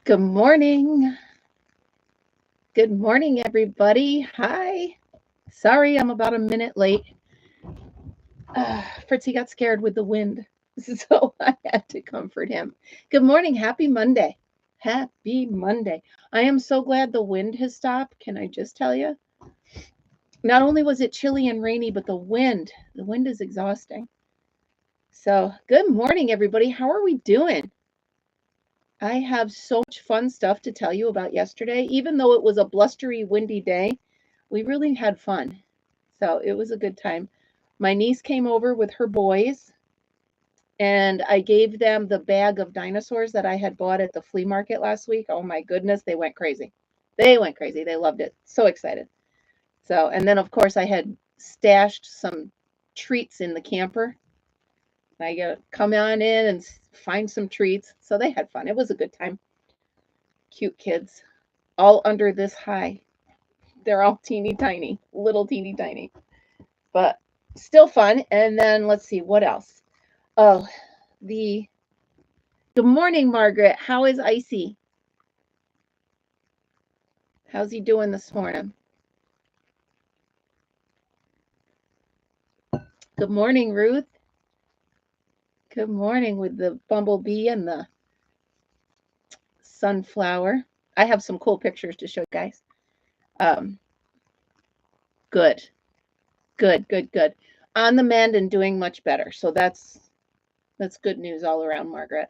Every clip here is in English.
Good morning. Good morning, everybody. Hi. Sorry, I'm about a minute late. Fritzy got scared with the wind, so I had to comfort him. Good morning. Happy Monday. Happy Monday. I am so glad the wind has stopped. Can I just tell you? Not only was it chilly and rainy, but the wind is exhausting. So, good morning, everybody. How are we doing? I have so much fun stuff to tell you about yesterday. Even though it was a blustery, windy day, we really had fun. So it was a good time. My niece came over with her boys, and I gave them the bag of dinosaurs that I had bought at the flea market last week. Oh my goodness, they went crazy. They went crazy. They loved it. So excited. So, and then of course, I had stashed some treats in the camper. I got to come on in and find some treats. So they had fun. It was a good time. Cute kids, all under this high. They're all teeny tiny, little teeny tiny, but still fun. And then let's see what else. Oh, the good morning, Margaret. How is Icy? How's he doing this morning? Good morning, Ruth. Good morning with the bumblebee and the sunflower. I have some cool pictures to show you guys. Um, good, good. On the mend and doing much better. So that's good news all around, Margaret.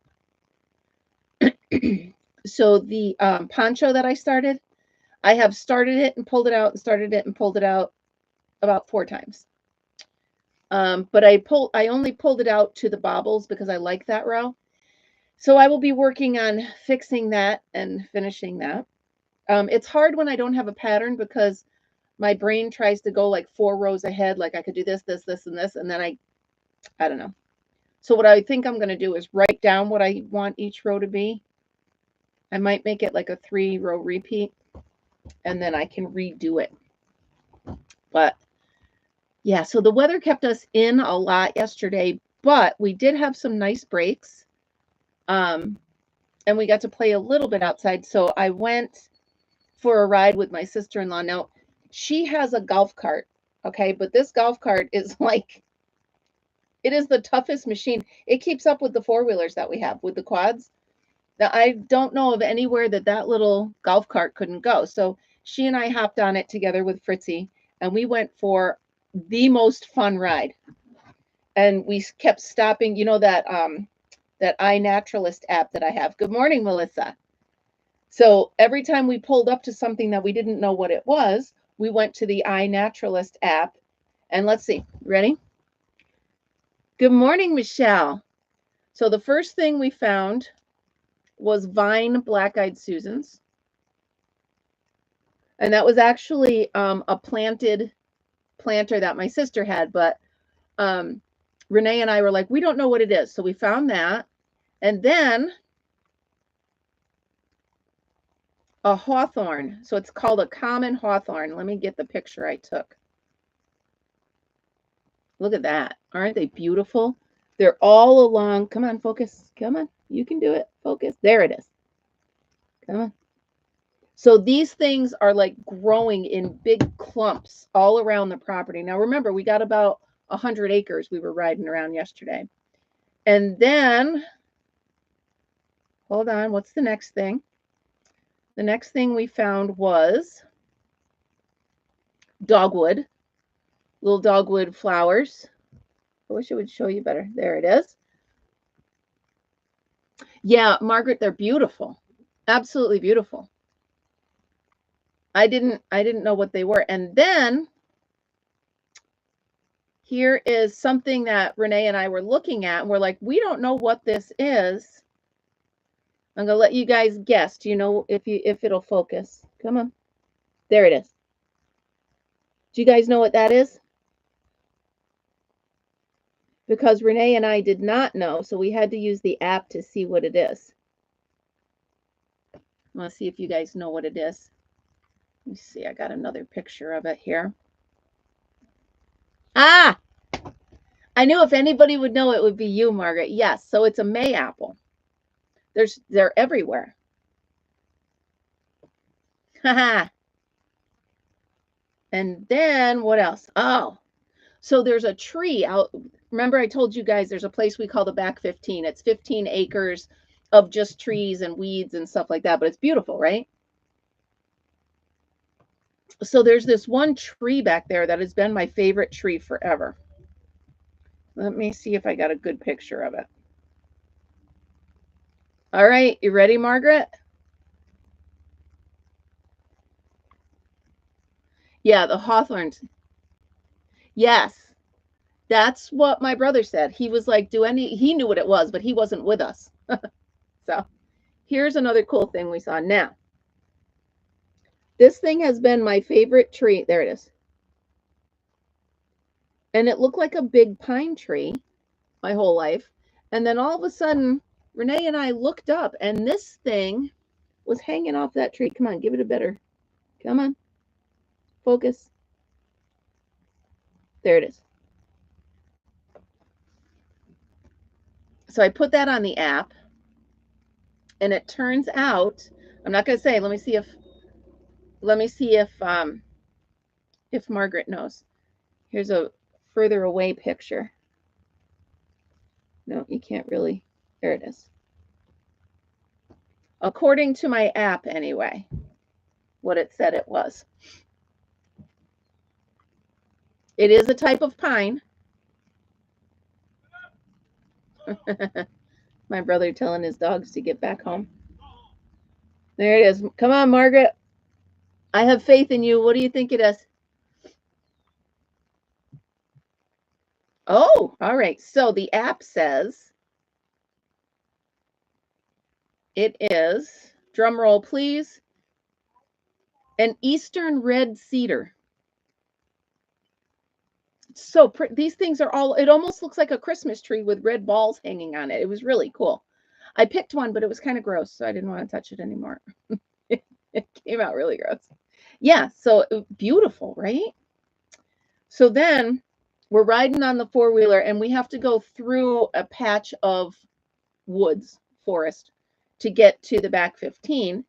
So the poncho that I started, I have started it and pulled it out and started it and pulled it out about 4 times. But I only pulled it out to the bobbles because I like that row. So I will be working on fixing that and finishing that. It's hard when I don't have a pattern because my brain tries to go like 4 rows ahead. Like I could do this, this, this, and this. And then I don't know. So what I think I'm going to do is write down what I want each row to be. I might make it like a 3-row repeat and then I can redo it. But yeah, so the weather kept us in a lot yesterday, but we did have some nice breaks. And we got to play a little bit outside. So I went for a ride with my sister-in-law. Now, she has a golf cart, okay? But this golf cart is like, it is the toughest machine. It keeps up with the 4-wheelers that we have, with the quads. Now, I don't know of anywhere that little golf cart couldn't go. So she and I hopped on it together with Fritzy, and we went for the most fun ride. And we kept stopping, you know, that iNaturalist app that I have. Good morning, Melissa. So every time we pulled up to something that we didn't know what it was, we went to the iNaturalist app. And let's see, ready? Good morning, Michelle. So the first thing we found was Vine Black-Eyed Susans. And that was actually a planter that my sister had, but Renee and I were like, we don't know what it is. So we found that. And then a hawthorn. So it's called a common hawthorn. Let me get the picture I took. Look at that. Aren't they beautiful? They're all along. Come on, focus. Come on. You can do it. Focus. There it is. Come on. So these things are like growing in big clumps all around the property. Now, remember, we got about 100 acres we were riding around yesterday. And then, hold on, what's the next thing? The next thing we found was dogwood, little dogwood flowers. I wish it would show you better. There it is. Yeah, Margaret, they're beautiful. Absolutely beautiful. I didn't know what they were. And then here is something that Renee and I were looking at, and we're like, we don't know what this is. I'm gonna let you guys guess. Do you know if it'll focus? Come on. There it is. Do you guys know what that is? Because Renee and I did not know, so we had to use the app to see what it is. I want to see if you guys know what it is. Let me see. I got another picture of it here. Ah! I knew if anybody would know, it would be you, Margaret. Yes, so it's a May apple. They're everywhere. And then what else? Oh, so there's a tree out. Remember I told you guys there's a place we call the back 15. It's 15 acres of just trees and weeds and stuff like that, but it's beautiful, right? So there's this one tree back there that has been my favorite tree forever. Let me see if I got a good picture of it. All right, you ready, Margaret? Yeah, the hawthorns. Yes, that's what my brother said. He was like, he knew what it was, but he wasn't with us. So here's another cool thing we saw. Now, this thing has been my favorite tree. There it is. And it looked like a big pine tree my whole life. And then all of a sudden, Renee and I looked up, and this thing was hanging off that tree. Come on, give it a better. Come on. Focus. There it is. So I put that on the app, and it turns out, I'm not going to say, let me see if Margaret knows. Here's a further away picture. No, you can't really. There it is. According to my app anyway, what it said it was. It is a type of pine. My brother telling his dogs to get back home. There it is. Come on, Margaret. I have faith in you. What do you think it is? Oh, all right. So the app says it is, drum roll please, an eastern red cedar. So pretty. These things are all, it almost looks like a Christmas tree with red balls hanging on it. It was really cool. I picked one, but it was kind of gross, so I didn't want to touch it anymore. It came out really gross. Yeah, so beautiful, right? So then we're riding on the four-wheeler, and we have to go through a patch of woods, forest, to get to the back 15.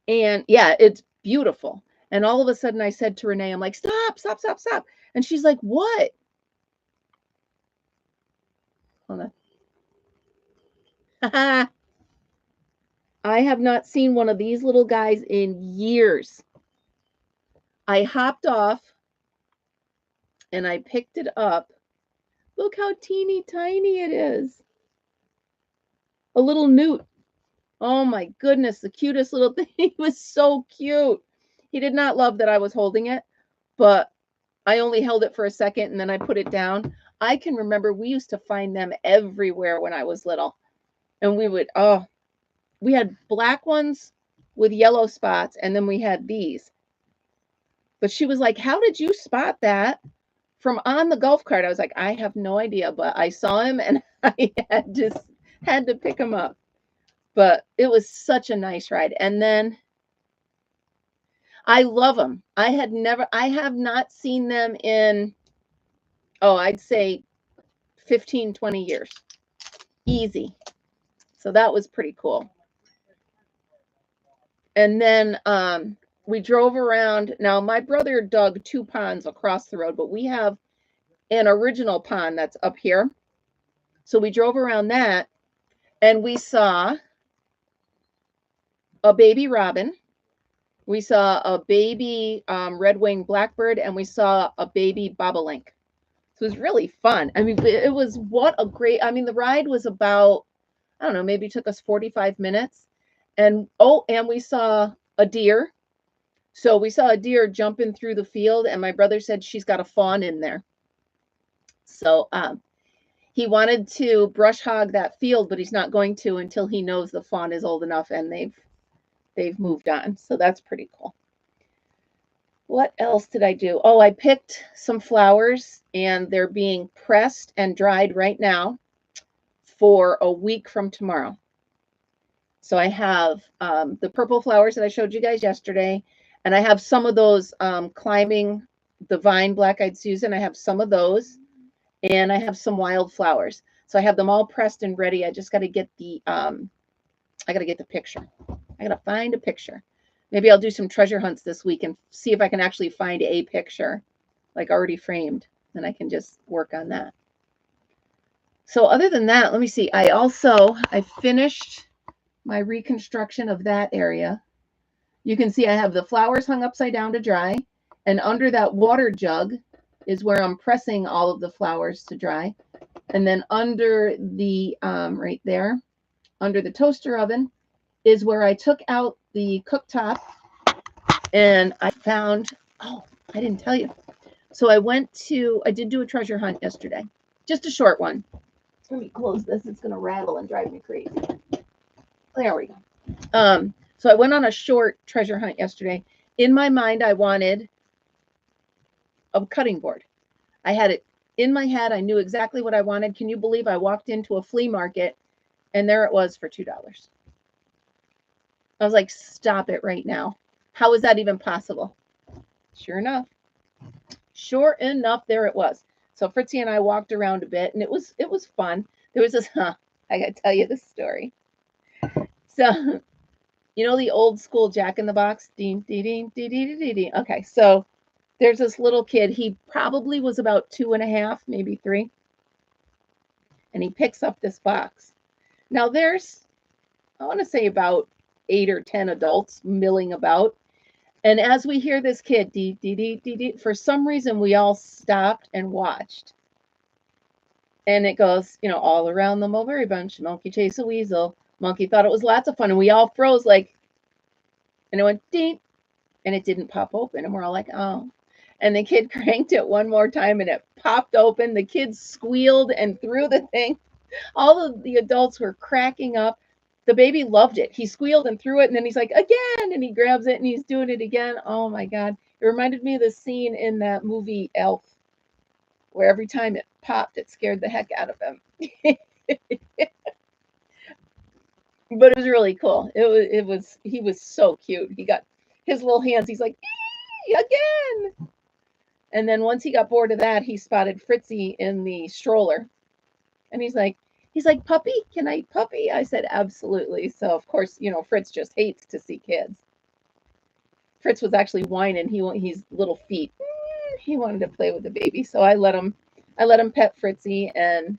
And yeah, it's beautiful. And all of a sudden I said to Renee, I'm like, stop, stop, stop, stop. And she's like, what? Hold on. I have not seen one of these little guys in years. I hopped off and I picked it up. Look how teeny tiny it is. A little newt. Oh my goodness, the cutest little thing. He was so cute. He did not love that I was holding it, but I only held it for a second and then I put it down. I can remember we used to find them everywhere when I was little. And we had black ones with yellow spots, and then we had these. But she was like, how did you spot that from on the golf cart? I was like, I have no idea, but I saw him and I had to pick him up. But it was such a nice ride. And then I love them. I have not seen them in, I'd say 15, 20 years. Easy. So that was pretty cool. And then we drove around. Now, my brother dug 2 ponds across the road, but we have an original pond that's up here. So we drove around that, and we saw a baby robin. We saw a baby red-winged blackbird, and we saw a baby bobolink. So it was really fun. I mean, it was the ride was about, I don't know, maybe took us 45 minutes. And we saw a deer. So we saw a deer jumping through the field, and my brother said she's got a fawn in there. So he wanted to brush hog that field, but he's not going to until he knows the fawn is old enough and they've moved on. So that's pretty cool. What else did I do? Oh, I picked some flowers, and they're being pressed and dried right now for a week from tomorrow. So I have the purple flowers that I showed you guys yesterday, and I have some of those climbing the vine black-eyed Susan. I have some of those, and I have some wildflowers. So I have them all pressed and ready. I just got to get the picture. I got to find a picture. Maybe I'll do some treasure hunts this week and see if I can actually find a picture like already framed, and I can just work on that. So other than that, let me see. I finished my reconstruction of that area. You can see I have the flowers hung upside down to dry, and under that water jug is where I'm pressing all of the flowers to dry. And then under the, right there, under the toaster oven is where I took out the cooktop, and I found, oh, I didn't tell you. So I did do a treasure hunt yesterday, just a short one. Let me close this. It's going to rattle and drive me crazy. There we go. So I went on a short treasure hunt yesterday. In my mind, I wanted a cutting board. I had it in my head. I knew exactly what I wanted. Can you believe I walked into a flea market and there it was for $2? I was like, stop it right now. How is that even possible? Sure enough, there it was. So Fritzy and I walked around a bit, and it was fun. There was this, I gotta tell you this story. So, you know the old school Jack in the Box? Ding, ding, ding, ding, ding, ding, ding. Okay, so there's this little kid. He probably was about 2.5, maybe 3. And he picks up this box. Now there's, I want to say about 8 or 10 adults milling about. And as we hear this kid, dee, dee, dee, dee, dee, for some reason, we all stopped and watched. And it goes, you know, all around the mulberry bunch, monkey chase a weasel. Monkey thought it was lots of fun. And we all froze like, and it went ding, and it didn't pop open. And we're all like, oh. And the kid cranked it one more time, and it popped open. The kids squealed and threw the thing. All of the adults were cracking up. The baby loved it. He squealed and threw it, and then he's like, again, and he grabs it, and he's doing it again. Oh, my God. It reminded me of the scene in that movie Elf, where every time it popped, it scared the heck out of him. But it was really cool. He was so cute. He got his little hands. He's like, again. And then once he got bored of that, he spotted Fritzy in the stroller. And he's like, puppy, can I puppy? I said, absolutely. So, of course, you know, Fritz just hates to see kids. Fritz was actually whining. He's little feet. He wanted to play with the baby. So I let him pet Fritzy, and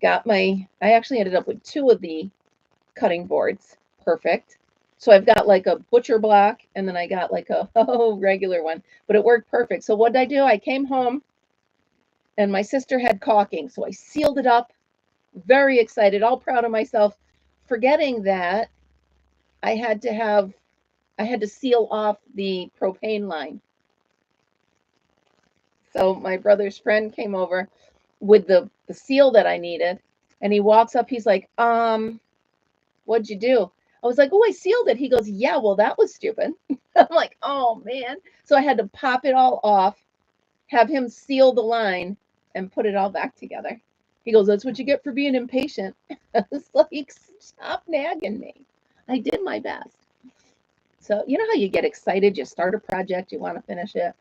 I actually ended up with 2 of the cutting boards. Perfect. So I've got like a butcher block, and then I got like a regular one, but it worked perfect. So what did I do? I came home, and my sister had caulking. So I sealed it up. Very excited, all proud of myself, forgetting that I had to seal off the propane line. So my brother's friend came over with the seal that I needed, and he walks up, he's like, what'd you do? I was like, oh, I sealed it. He goes, yeah, well, that was stupid. I'm like, oh, man. So I had to pop it all off, have him seal the line, and put it all back together. He goes, that's what you get for being impatient. I was like, stop nagging me. I did my best. So you know how you get excited, you start a project, you want to finish it.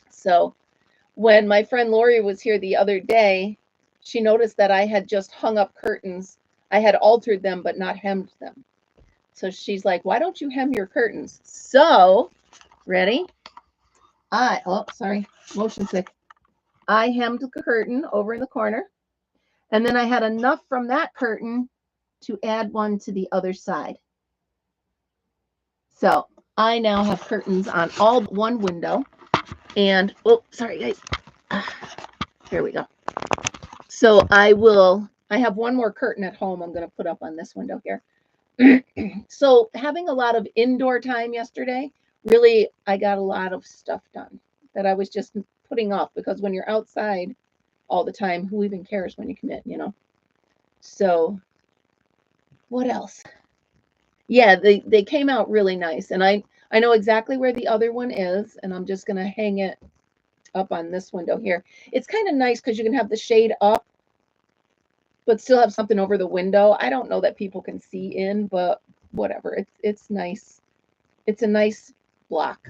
So when my friend Lori was here the other day, she noticed that I had just hung up curtains. I had altered them, but not hemmed them. So she's like, why don't you hem your curtains? So, ready? Motion sick. I hemmed the curtain over in the corner, and then I had enough from that curtain to add one to the other side. So I now have curtains on all one window, and oh, sorry guys. Here we go. So I have one more curtain at home I'm going to put up on this window here. So having a lot of indoor time yesterday, really, I got a lot of stuff done that I was just putting off, because when you're outside all the time, who even cares when you come in, you know? So what else? Yeah, they came out really nice, and I know exactly where the other one is, and I'm just going to hang it up on this window here. It's kind of nice because you can have the shade up, but still have something over the window. I don't know that people can see in, but whatever. It's nice. It's a nice block.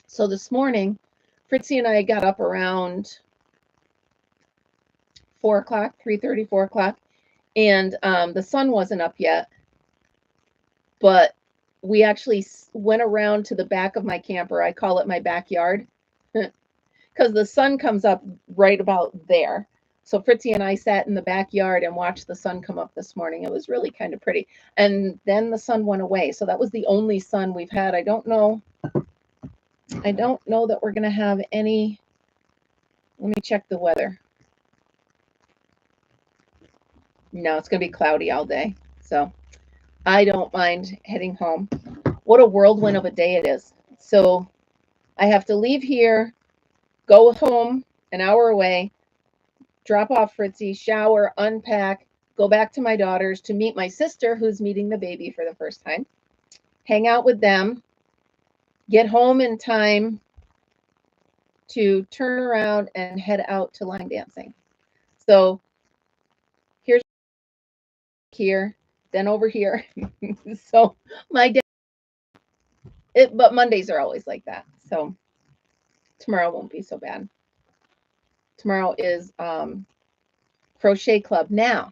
So this morning, Fritzy and I got up around 4 o'clock, 3:30, 4 o'clock, and the sun wasn't up yet, but we actually went around to the back of my camper. I call it my backyard because the sun comes up right about there. So Fritzy and I sat in the backyard and watched the sun come up this morning. It was really kind of pretty. And then the sun went away. So that was the only sun we've had. I don't know that we're going to have any. Let me check the weather. No, it's going to be cloudy all day. So I don't mind heading home. What a whirlwind of a day it is. So I have to leave here, go home an hour away, drop off Fritzy, shower, unpack, go back to my daughter's to meet my sister who's meeting the baby for the first time, hang out with them, get home in time to turn around and head out to line dancing. So here's here, then over here. So my day, but Mondays are always like that. So tomorrow won't be so bad. Tomorrow is crochet club. Now,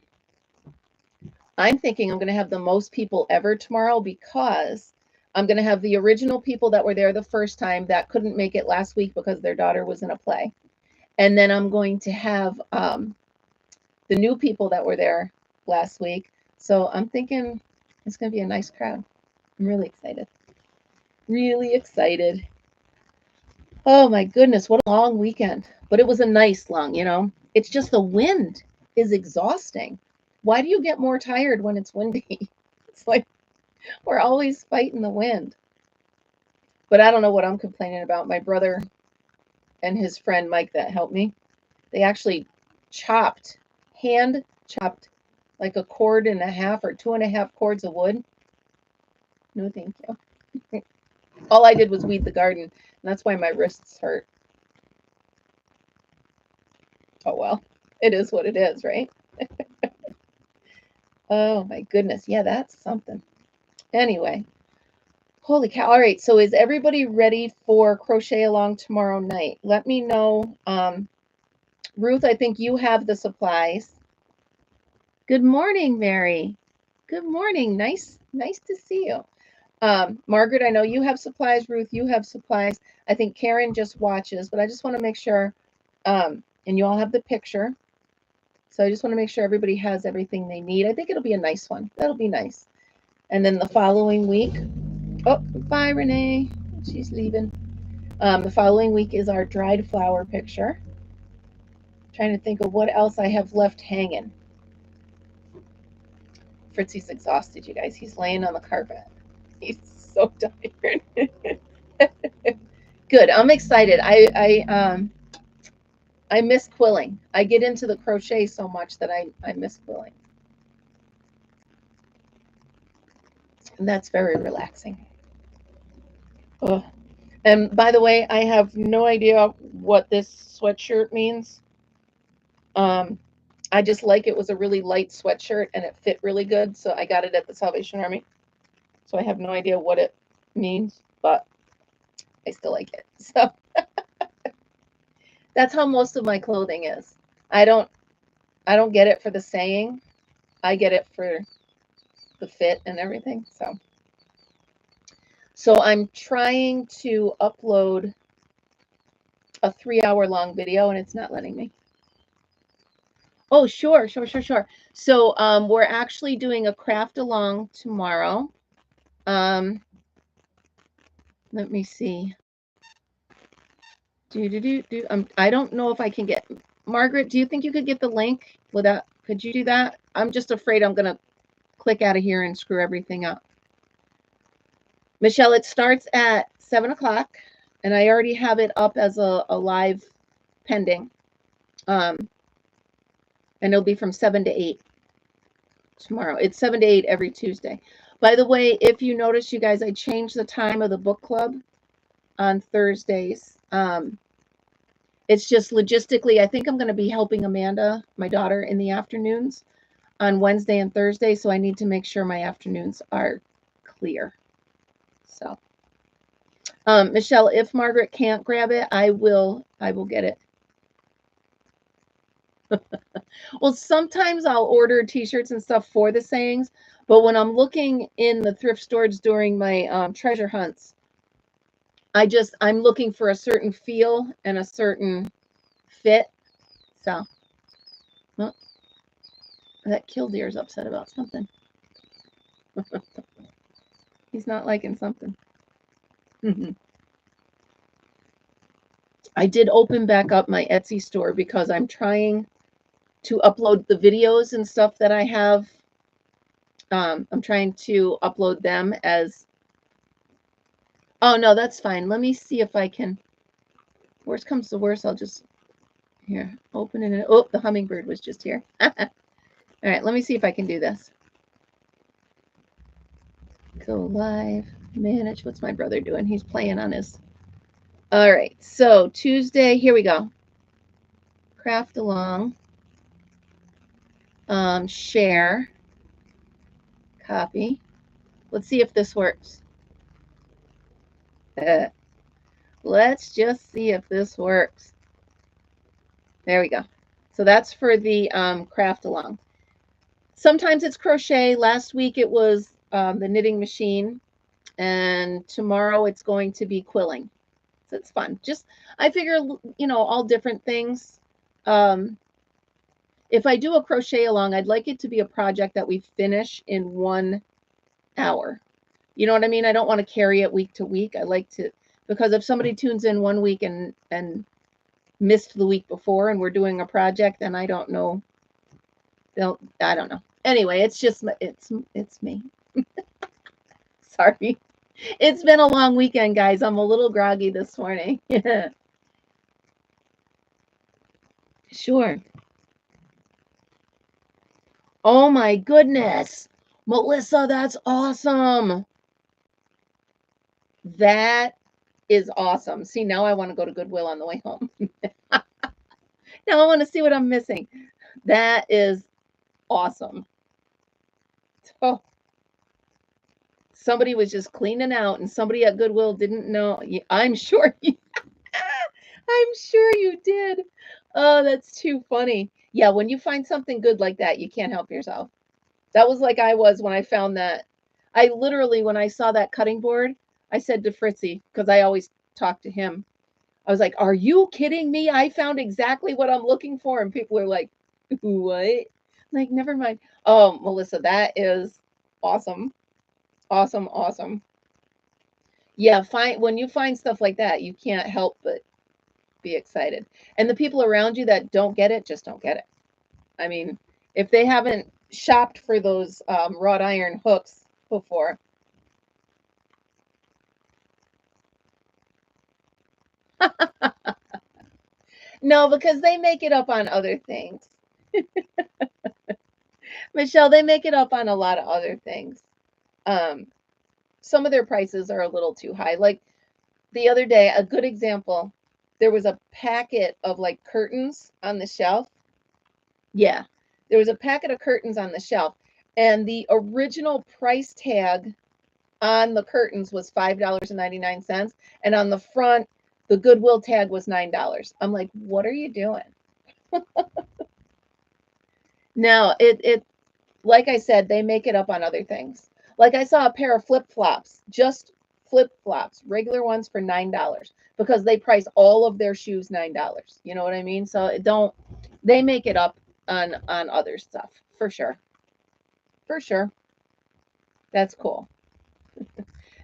I'm thinking I'm going to have the most people ever tomorrow because I'm going to have the original people that were there the first time that couldn't make it last week because their daughter was in a play. And then I'm going to have the new people that were there last week. So I'm thinking it's going to be a nice crowd. I'm really excited. Really excited. Oh my goodness, what a long weekend. But it was a nice long, you know. It's just the wind is exhausting. Why do you get more tired when it's windy? It's like we're always fighting the wind. But I don't know what I'm complaining about. My brother and his friend Mike that helped me, they actually hand chopped like a cord and a half or 2.5 cords of wood. No, thank you. All I did was weed the garden, and that's why my wrists hurt. Oh, well, it is what it is, right? Oh, my goodness. Yeah, that's something. Anyway, holy cow. All right, so is everybody ready for crochet along tomorrow night? Let me know. Ruth, I think you have the supplies. Good morning, Mary. Good morning. Nice to see you. Margaret, I know you have supplies. Ruth, you have supplies. I think Karen just watches, but I just want to make sure, and you all have the picture. So I just want to make sure everybody has everything they need. I think it'll be a nice one. That'll be nice. And then the following week, oh, bye, Renee. She's leaving. The following week is our dried flower picture. Trying to think of what else I have left hanging. Fritzy's exhausted, you guys. He's laying on the carpet. He's so tired. Good. I'm excited. I miss quilling. I get into the crochet so much that I miss quilling. And that's very relaxing. Oh. And by the way, I have no idea what this sweatshirt means. I just like it was a really light sweatshirt and it fit really good. So I got it at the Salvation Army. So I have no idea what it means, but I still like it. So that's how most of my clothing is. I don't get it for the saying. I get it for the fit and everything. So I'm trying to upload a 3-hour-long video and it's not letting me. Oh, sure. So we're actually doing a craft along tomorrow. Let me see. I don't know if I can get Margaret. Do you think you could get the link without? Could you do that? I'm just afraid I'm gonna click out of here and screw everything up. Michelle, it starts at 7 o'clock, and I already have it up as a live pending. And it'll be from 7 to 8 tomorrow. It's 7 to 8 every Tuesday. By the way, if you notice, you guys, I changed the time of the book club on Thursdays. It's just logistically, I think I'm going to be helping Amanda, my daughter, in the afternoons on Wednesday and Thursday. So I need to make sure my afternoons are clear. So, Michelle, if Margaret can't grab it, I will get it. Well, sometimes I'll order t-shirts and stuff for the sayings, but when I'm looking in the thrift stores during my treasure hunts, I'm looking for a certain feel and a certain fit. So, well, that killdeer's upset about something. He's not liking something. I did open back up my Etsy store because I'm trying to upload the videos and stuff that I have. I'm trying to upload them as, oh no, that's fine. Let me see if I can, worst comes to worst, I'll just, here, open it. Oh, the hummingbird was just here. All right, let me see if I can do this. Go live, manage. What's my brother doing? He's playing on his. All right, so Tuesday, here we go. Craft along. Share. Copy. Let's see if this works. Let's just see if this works. There we go. So that's for the craft along. Sometimes it's crochet. Last week it was the knitting machine, and tomorrow it's going to be quilling. So it's fun. Just, I figure, you know, all different things. If I do a crochet along, I'd like it to be a project that we finish in 1 hour. You know what I mean? I don't want to carry it week to week. I like to, because if somebody tunes in 1 week and missed the week before and we're doing a project, then I don't know. I don't know. Anyway, it's just, it's me. Sorry. It's been a long weekend, guys. I'm a little groggy this morning. Sure. Oh my goodness. Melissa, that's awesome. That is awesome. See, now I want to go to Goodwill on the way home. Now I want to see what I'm missing. That is awesome. So somebody was just cleaning out and somebody at Goodwill didn't know. I'm sure you, I'm sure you did. Oh, that's too funny. Yeah, when you find something good like that, you can't help yourself. That was like I was when I found that. I literally, when I saw that cutting board, I said to Fritzy, because I always talk to him, I was like, are you kidding me? I found exactly what I'm looking for. And people were like, what? I'm like, never mind. Oh, Melissa, that is awesome. Awesome, awesome. Yeah, when you find stuff like that, you can't help but be excited. And the people around you that don't get it, just don't get it. I mean, if they haven't shopped for those wrought iron hooks before. No, because they make it up on other things. Michelle, they make it up on a lot of other things. Some of their prices are a little too high. Like the other day, a good example, there was a packet of like curtains on the shelf. Yeah, there was a packet of curtains on the shelf, and the original price tag on the curtains was $5.99, and on the front, the Goodwill tag was $9. I'm like, what are you doing? No, it like I said, they make it up on other things. Like I saw a pair of flip-flops, just flip-flops, regular ones for $9, because they price all of their shoes $9. You know what I mean? So they make it up on other stuff for sure. For sure. That's cool.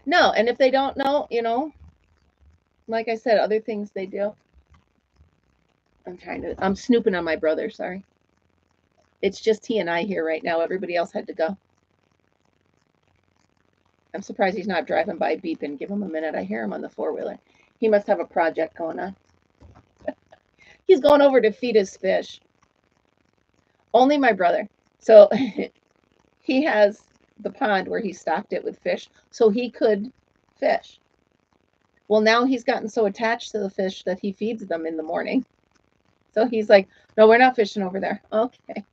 No, and if they don't know, you know, like I said, other things they do. I'm snooping on my brother, sorry. It's just he and I here right now. Everybody else had to go. I'm surprised he's not driving by beeping. Give him a minute. I hear him on the four-wheeler. He must have a project going on. He's going over to feed his fish. Only my brother. So he has the pond where he stocked it with fish so he could fish. Well, now he's gotten so attached to the fish that he feeds them in the morning. So he's like, no, we're not fishing over there. Okay.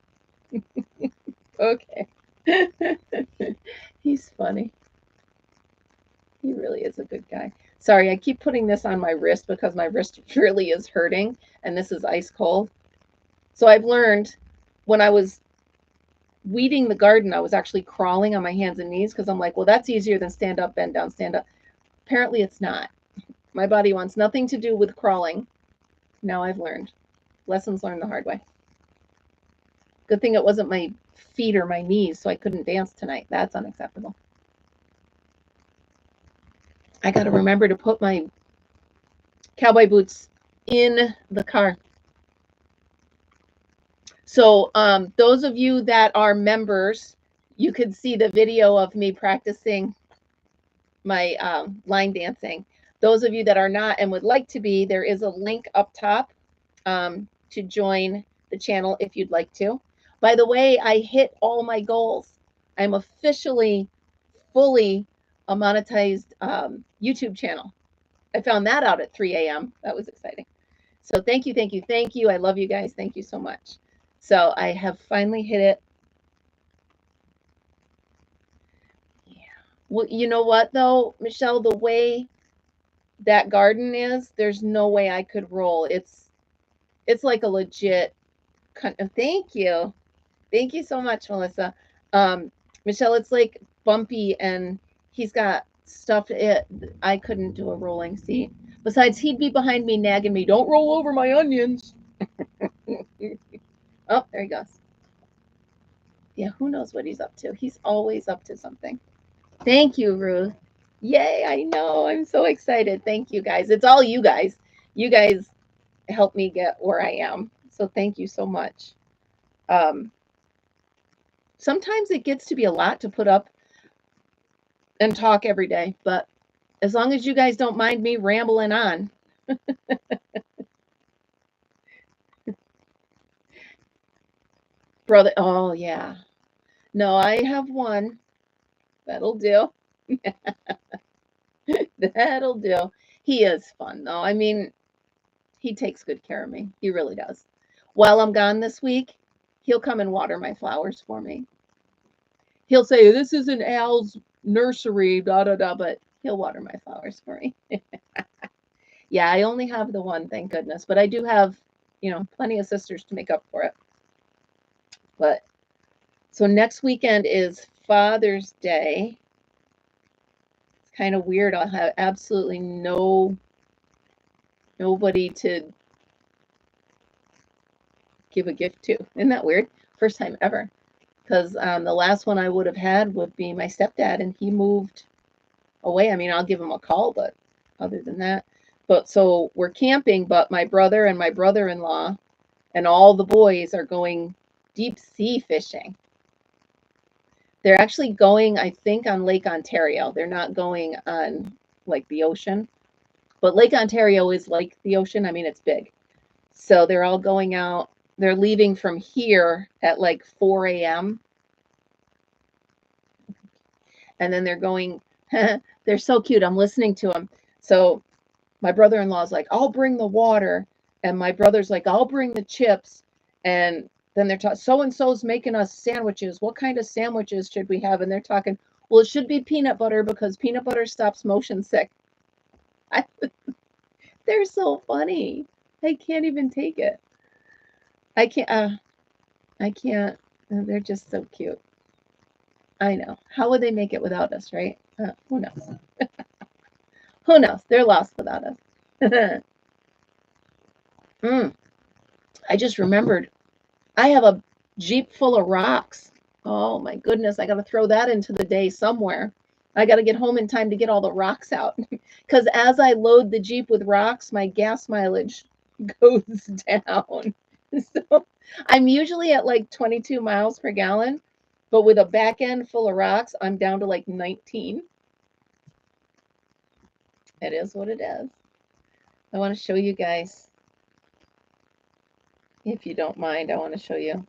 Okay. He's funny. He really is a good guy. Sorry, I keep putting this on my wrist because my wrist really is hurting, and this is ice cold. So I've learned when I was weeding the garden, I was actually crawling on my hands and knees because I'm like, well, that's easier than stand up, bend down, stand up. Apparently it's not. My body wants nothing to do with crawling. Now I've learned. Lessons learned the hard way. Good thing it wasn't my feet or my knees, so I couldn't dance tonight. That's unacceptable. I got to remember to put my cowboy boots in the car. So those of you that are members, you could see the video of me practicing my line dancing. Those of you that are not and would like to be, there is a link up top to join the channel if you'd like to. By the way, I hit all my goals. I'm officially fully a monetized YouTube channel. I found that out at 3 a.m. That was exciting. So thank you, thank you, thank you. I love you guys. Thank you so much. So I have finally hit it. Yeah. Well, you know what though, Michelle, the way that garden is, there's no way I could roll. It's like a legit thank you. Thank you so much, Melissa. Michelle, it's like bumpy and he's got stuff. I couldn't do a rolling seat. Besides, he'd be behind me nagging me, don't roll over my onions. Oh, there he goes. Yeah, who knows what he's up to? He's always up to something. Thank you, Ruth. Yay, I know. I'm so excited. Thank you, guys. It's all you guys. You guys help me get where I am. So thank you so much. Sometimes it gets to be a lot to put up and talk every day, but as long as you guys don't mind me rambling on. Brother, oh yeah. No, I have one. That'll do. That'll do. He is fun though. I mean, he takes good care of me. He really does. While I'm gone this week, he'll come and water my flowers for me. He'll say, this isn't Al's nursery, da da da, but he'll water my flowers for me. Yeah, I only have the one, thank goodness. But I do have, you know, plenty of sisters to make up for it. But so next weekend is Father's Day. It's kind of weird. I'll have absolutely nobody to give a gift to. Isn't that weird? First time ever. Because the last one I would have had would be my stepdad, and he moved away. I mean, I'll give him a call, but other than that. But so we're camping, but my brother and my brother-in-law and all the boys are going deep sea fishing. They're actually going, I think, on Lake Ontario. They're not going on like the ocean, but Lake Ontario is like the ocean. I mean, it's big. So they're all going out. They're leaving from here at like 4 a.m. And then they're going, they're so cute. I'm listening to them. So my brother-in-law is like, I'll bring the water. And my brother's like, I'll bring the chips. And then they're talking, so-and-so's making us sandwiches. What kind of sandwiches should we have? And they're talking, well, it should be peanut butter because peanut butter stops motion sick. They're so funny. I can't even take it. I can't. They're just so cute. I know. How would they make it without us, right? Who knows? Who knows? They're lost without us. I just remembered. I have a Jeep full of rocks. Oh my goodness. I got to throw that into the day somewhere. I got to get home in time to get all the rocks out. Because as I load the Jeep with rocks, my gas mileage goes down. So I'm usually at like 22 miles per gallon, but with a back end full of rocks, I'm down to like 19. It is what it is. I want to show you guys, if you don't mind, I want to show you,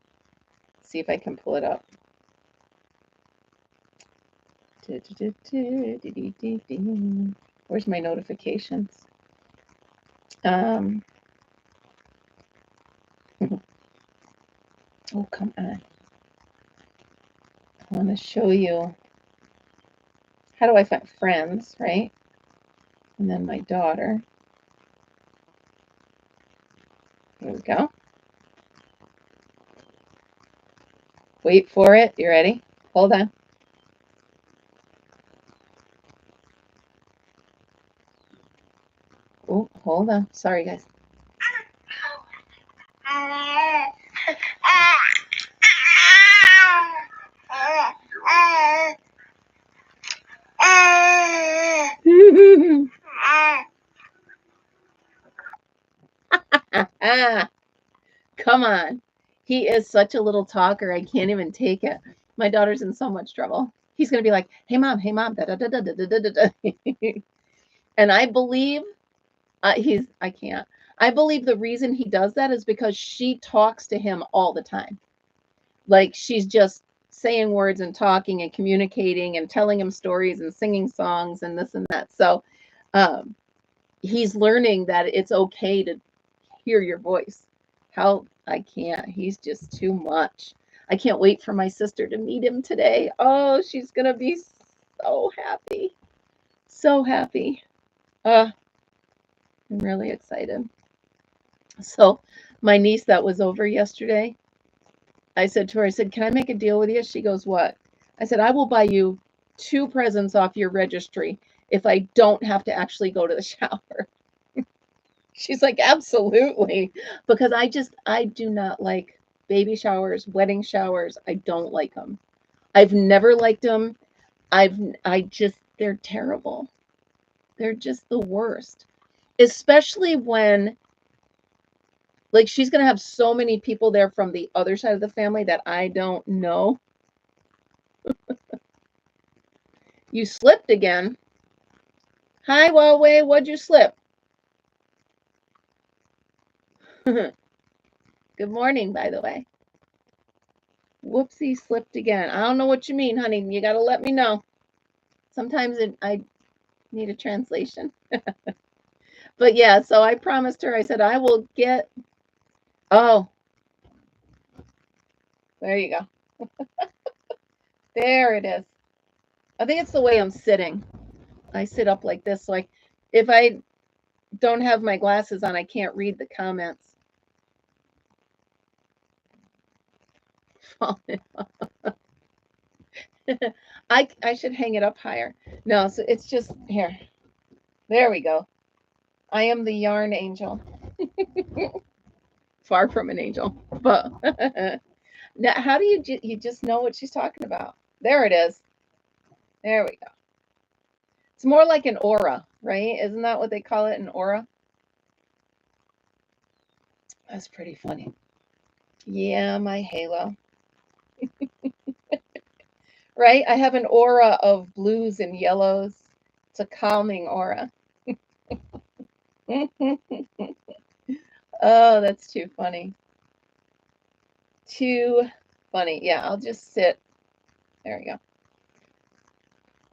see if I can pull it up. Where's my notifications? Oh, come on. I want to show you. How do I find friends, right? And then my daughter. There we go. Wait for it. You ready? Hold on. Oh, hold on. Sorry, guys. Come on. He is such a little talker. I can't even take it. My daughter's in so much trouble. He's going to be like, hey, mom, da, da, da, da, da, da, da, da. And I believe I can't. I believe the reason he does that is because she talks to him all the time. Like she's just saying words and talking and communicating and telling him stories and singing songs and this and that. So he's learning that it's okay to hear your voice. How I can't. He's just too much. I can't wait for my sister to meet him today. Oh, she's going to be so happy. So happy. I'm really excited. So my niece that was over yesterday, I said to her, I said, can I make a deal with you? She goes, what? I said, I will buy you 2 presents off your registry if I don't have to actually go to the shower. She's like, absolutely. Because I do not like baby showers, wedding showers. I don't like them. I've never liked them. They're terrible. They're just the worst. Especially when, like, she's going to have so many people there from the other side of the family that I don't know. You slipped again. Hi, Huawei. What'd you slip? Good morning, by the way. Whoopsie, slipped again. I don't know what you mean, honey. You got to let me know. Sometimes I need a translation. But yeah, so I promised her, I said, I will get, oh, there you go. There it is. I think it's the way I'm sitting. I sit up like this. So if I don't have my glasses on, I can't read the comments. I should hang it up higher. No, so it's just here. There we go. I am the yarn angel. Far from an angel. But now, how do you just know what she's talking about? There it is. There we go. It's more like an aura, right? Isn't that what they call it, an aura? That's pretty funny. Yeah, my halo. Right? I have an aura of blues and yellows. It's a calming aura. Oh, that's too funny. Too funny. Yeah, I'll just sit. There we go.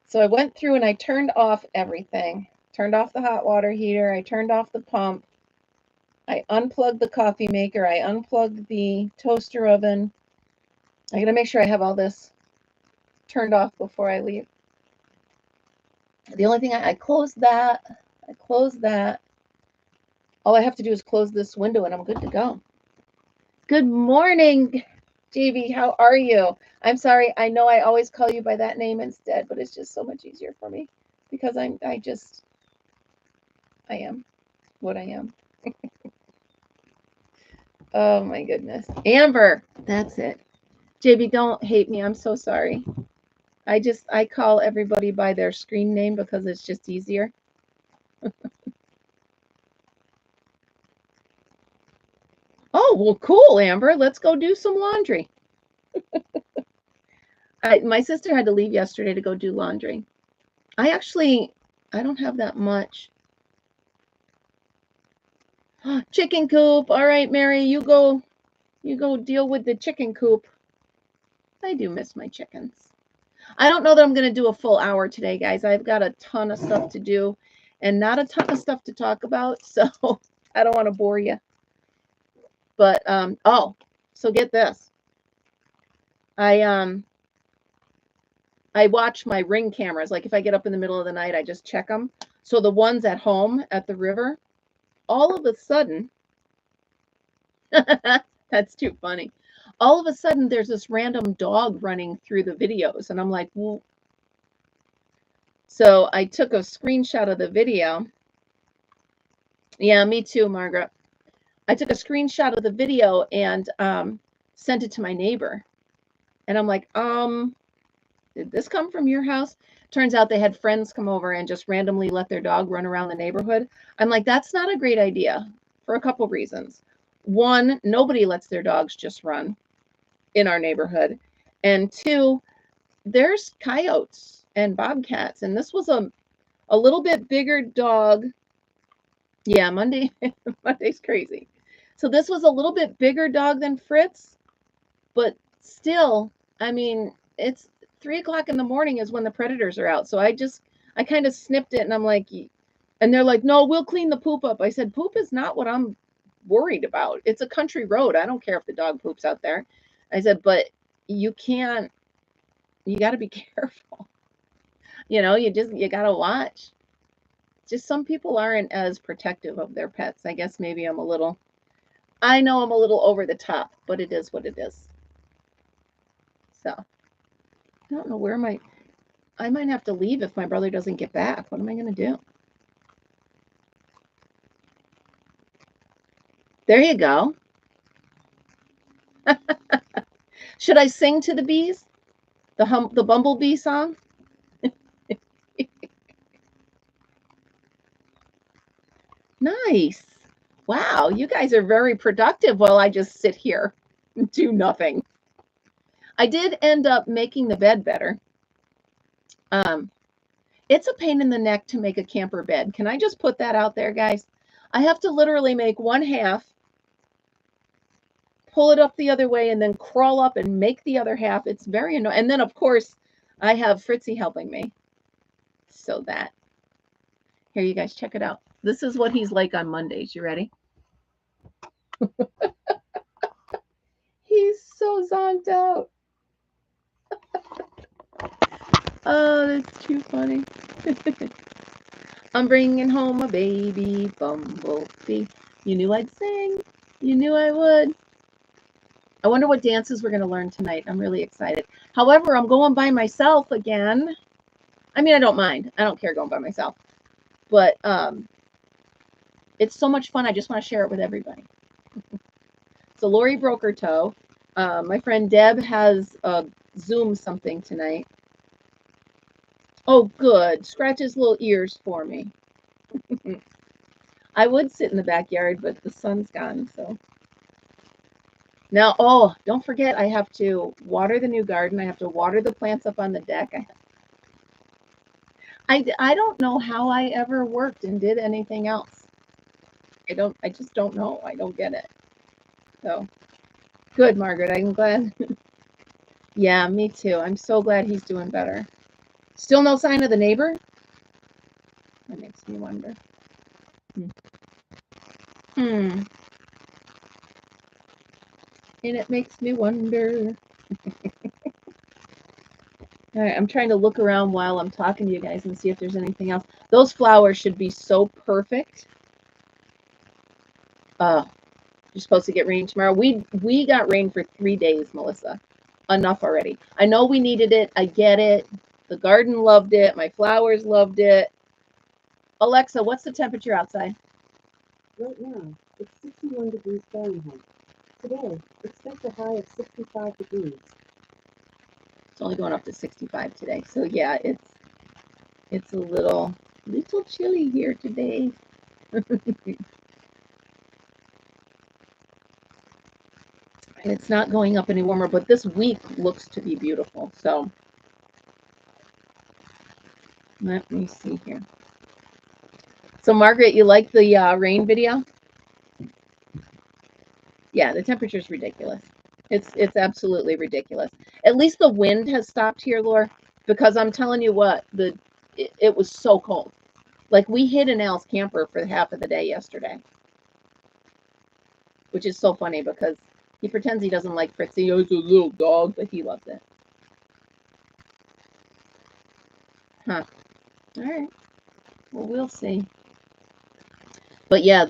So I went through and I turned off everything. Turned off the hot water heater. I turned off the pump. I unplugged the coffee maker. I unplugged the toaster oven. I gotta make sure I have all this turned off before I leave. The only thing I closed that. I closed that. All I have to do is close this window and I'm good to go. Good morning, JV. How are you? I'm sorry. I know I always call you by that name instead, but it's just so much easier for me because I am what I am. Oh my goodness. Amber. That's it. JV, don't hate me. I'm so sorry. I call everybody by their screen name because it's just easier. Oh, well, cool, Amber. Let's go do some laundry. My sister had to leave yesterday to go do laundry. I don't have that much. Chicken coop. All right, Mary, you go deal with the chicken coop. I do miss my chickens. I don't know that I'm going to do a full hour today, guys. I've got a ton of stuff to do and not a ton of stuff to talk about, so I don't want to bore you. But so get this. I watch my Ring cameras. Like if I get up in the middle of the night, I just check them. So the ones at home at the river, all of a sudden, that's too funny. all of a sudden there's this random dog running through the videos. And I'm like, well, so I took a screenshot of the video. Yeah, me too, Margaret. I took a screenshot of the video and sent it to my neighbor. And I'm like, did this come from your house? Turns out they had friends come over and just randomly let their dog run around the neighborhood. I'm like, that's not a great idea for a couple reasons. One, nobody lets their dogs just run in our neighborhood. And two, there's coyotes and bobcats. And this was a little bit bigger dog. Yeah, Monday's crazy. So this was a little bit bigger dog than Fritz, but still, I mean, it's 3 o'clock in the morning is when the predators are out. So I kind of snipped it and I'm like, and they're like, no, we'll clean the poop up. I said, poop is not what I'm worried about. It's a country road. I don't care if the dog poops out there. I said, but you got to be careful. You got to watch. Just some people aren't as protective of their pets. I guess maybe I'm a little over the top, but it is what it is. So I don't know where I might have to leave if my brother doesn't get back. What am I going to do? There you go. Should I sing to the bees? The bumblebee song? Nice. Wow, you guys are very productive while I just sit here and do nothing. I did end up making the bed better. It's a pain in the neck to make a camper bed. Can I just put that out there, guys? I have to literally make one half, pull it up the other way, and then crawl up and make the other half. It's very annoying. And then, of course, I have Fritzy helping me. So that. Here, you guys, check it out. This is what he's like on Mondays. You ready? He's so zonked out. Oh, that's too funny. I'm bringing home a baby bumblebee. You knew I'd sing. You knew I would. I wonder what dances we're going to learn tonight. I'm really excited. However, I'm going by myself again. I mean, I don't mind. I don't care going by myself. But it's so much fun. I just want to share it with everybody. So Lori broke her toe. My friend Deb has a Zoom something tonight. Oh, good. Scratch his little ears for me. I would sit in the backyard, but the sun's gone, so. Now, oh, don't forget, I have to water the new garden. I have to water the plants up on the deck. I don't know how I ever worked and did anything else. I just don't know. I don't get it. So, good, Margaret. I'm glad. Yeah, me too. I'm so glad he's doing better. Still no sign of the neighbor? That makes me wonder. And it makes me wonder. All right, I'm trying to look around while I'm talking to you guys and see if there's anything else. Those flowers should be so perfect. You're supposed to get rain tomorrow. We got rain for 3 days, Melissa. Enough already. I know we needed it. I get it. The garden loved it. My flowers loved it. Alexa, what's the temperature outside? Right now, it's 61 degrees Fahrenheit. Today, expect a high of 65 degrees. It's only going up to 65 today. So yeah, it's a little chilly here today. And it's not going up any warmer, but this week looks to be beautiful. So let me see here. So Margaret, you like the rain video? Yeah, the temperature is ridiculous. It's absolutely ridiculous. At least the wind has stopped here, Laura, because I'm telling you what, it was so cold. Like we hid in Al's camper for half of the day yesterday, which is so funny because he pretends he doesn't like Fritzy. Oh, it's a little dog, but he loves it. Huh. All right. Well, we'll see. But yeah,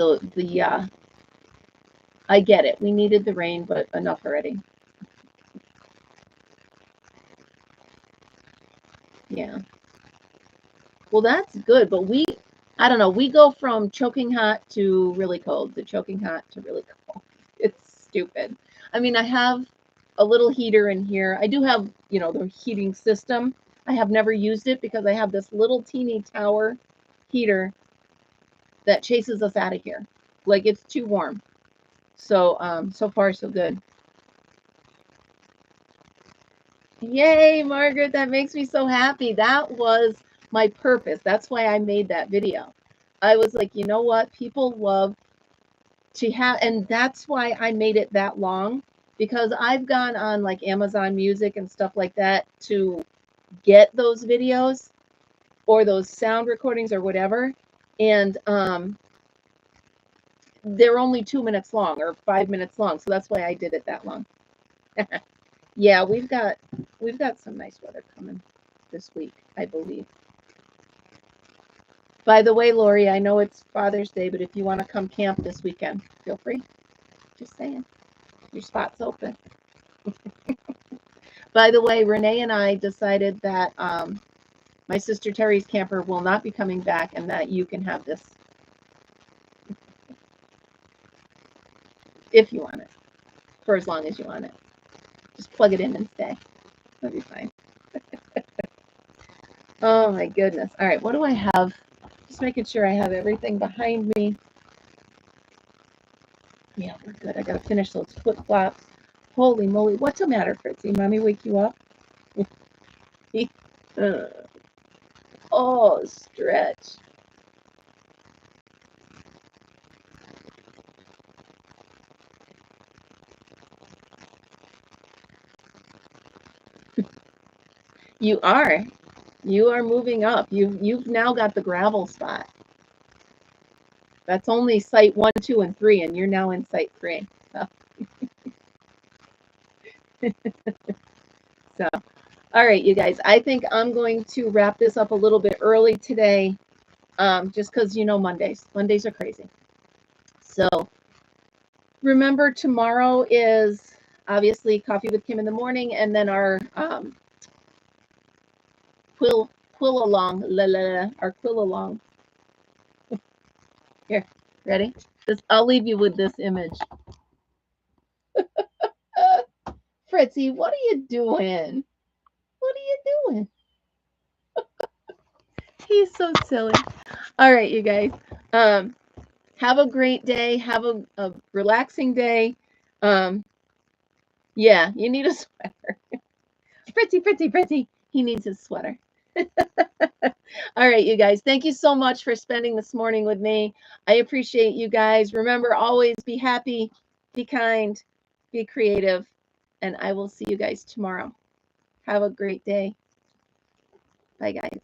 I get it. We needed the rain, but enough already. Yeah. Well, that's good, but I don't know, we go from choking hot to really cold to choking hot to really cold. It's stupid. I mean, I have a little heater in here. I do have, you know, the heating system. I have never used it because I have this little teeny tower heater that chases us out of here. Like, it's too warm. So, so far so good. Yay, Margaret, that makes me so happy. That was my purpose. That's why I made that video. I was like, you know what? People love to have, and that's why I made it that long, because I've gone on like Amazon Music and stuff like that to get those videos or those sound recordings or whatever. And they're only 2 minutes long or 5 minutes long. So that's why I did it that long. Yeah, we've got some nice weather coming this week, I believe. By the way, Lori, I know it's Father's Day, but if you want to come camp this weekend, feel free. Just saying. Your spot's open. By the way, Renee and I decided that my sister Terry's camper will not be coming back and that you can have this if you want it, for as long as you want it. Just plug it in and stay. That'll be fine. Oh my goodness. All right, what do I have? Just making sure I have everything behind me. Yeah, we're good. I gotta finish those flip-flops. Holy moly. What's the matter, Fritzy? Mommy wake you up? Oh, stretch. You are. You are moving up. You've now got the gravel spot. That's only site 1, 2, and 3, and you're now in site 3. So, all right, you guys. I think I'm going to wrap this up a little bit early today, just because, you know, Mondays are crazy. So remember, tomorrow is obviously Coffee with Kim in the morning, and then our quill along, our quill along. Here, ready? I'll leave you with this image. Fritzy, what are you doing? What are you doing? He's so silly. All right, you guys. Have a great day. Have a relaxing day. Yeah, you need a sweater. Fritzy. He needs his sweater. All right, you guys. Thank you so much for spending this morning with me. I appreciate you guys. Remember, always be happy, be kind, be creative, and I will see you guys tomorrow. Have a great day. Bye, guys.